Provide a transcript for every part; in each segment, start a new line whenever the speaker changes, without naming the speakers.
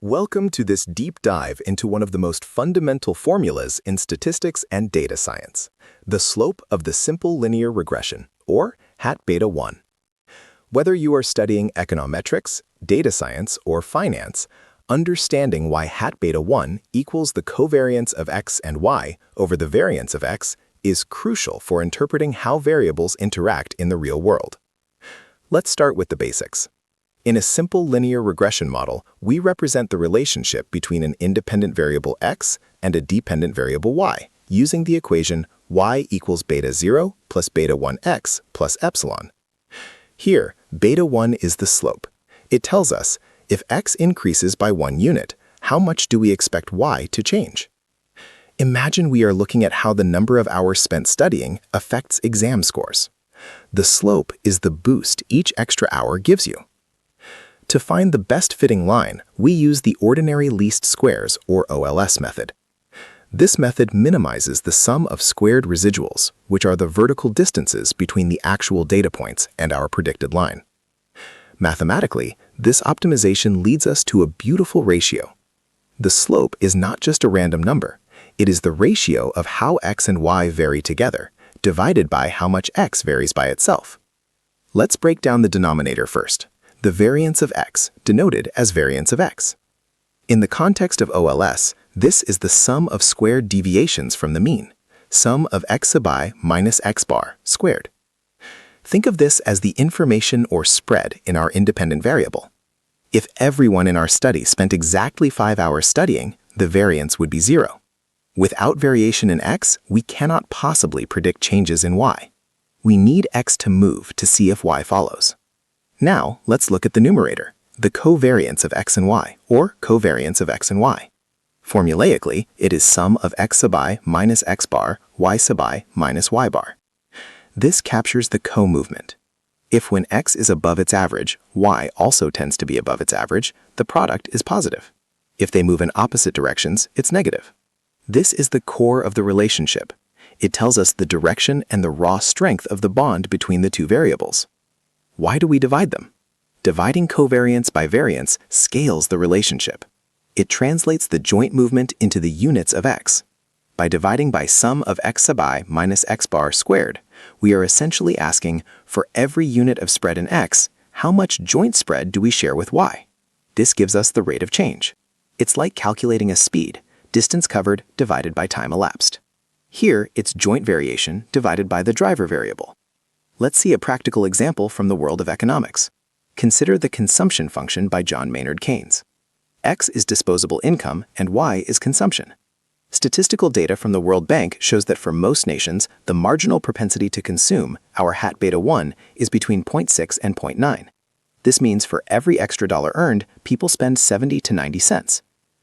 Welcome to this deep dive into one of the most fundamental formulas in statistics and data science, the slope of the simple linear regression, or hat beta 1. Whether you are studying econometrics, data science, or finance, understanding why hat beta 1 equals the covariance of x and y over the variance of x is crucial for interpreting how variables interact in the real world. Let's start with the basics. In a simple linear regression model, we represent the relationship between an independent variable x and a dependent variable y, using the equation y equals beta 0 plus beta 1x plus epsilon. Here, beta 1 is the slope. It tells us, if x increases by 1 unit, how much do we expect y to change? Imagine we are looking at how the number of hours spent studying affects exam scores. The slope is the boost each extra hour gives you. To find the best fitting line, we use the ordinary least squares, or OLS method. This method minimizes the sum of squared residuals, which are the vertical distances between the actual data points and our predicted line. Mathematically, this optimization leads us to a beautiful ratio. The slope is not just a random number. It is the ratio of how x and y vary together, divided by how much x varies by itself. Let's break down the denominator first. The variance of x, denoted as variance of x. In the context of OLS, this is the sum of squared deviations from the mean, sum of x sub I minus x bar squared. Think of this as the information or spread in our independent variable. If everyone in our study spent exactly 5 hours studying, the variance would be 0. Without variation in x, we cannot possibly predict changes in y. We need x to move to see if y follows. Now, let's look at the numerator, the covariance of x and y, or covariance of x and y. Formulaically, it is sum of x sub I minus x bar, y sub I minus y bar. This captures the co-movement. If when x is above its average, y also tends to be above its average, the product is positive. If they move in opposite directions, it's negative. This is the core of the relationship. It tells us the direction and the raw strength of the bond between the two variables. Why do we divide them? Dividing covariance by variance scales the relationship. It translates the joint movement into the units of x. By dividing by sum of x sub I minus x bar squared, we are essentially asking, for every unit of spread in x, how much joint spread do we share with y? This gives us the rate of change. It's like calculating a speed, distance covered divided by time elapsed. Here, it's joint variation divided by the driver variable. Let's see a practical example from the world of economics. Consider the consumption function by John Maynard Keynes. X is disposable income and Y is consumption. Statistical data from the World Bank shows that for most nations, the marginal propensity to consume, our hat beta 1, is between 0.6 and 0.9. This means for every extra dollar earned, people spend 70 to 90 cents.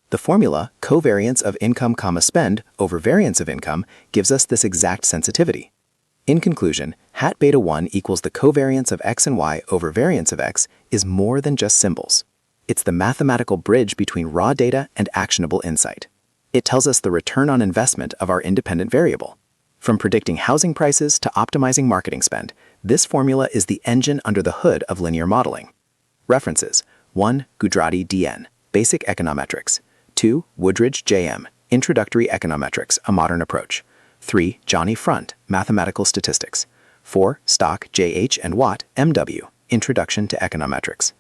The formula, covariance of income, spend over variance of income, gives us this exact sensitivity. In conclusion, hat beta 1 equals the covariance of x and y over variance of x is more than just symbols. It's the mathematical bridge between raw data and actionable insight. It tells us the return on investment of our independent variable. From predicting housing prices to optimizing marketing spend, this formula is the engine under the hood of linear modeling. References: 1. Gujarati N, Basic Econometrics. 2. Wooldridge J.M., Introductory Econometrics, A Modern Approach. 3. Johnny Freund, Mathematical Statistics. 4. Stock, J.H. and Watt, M.W., Introduction to Econometrics.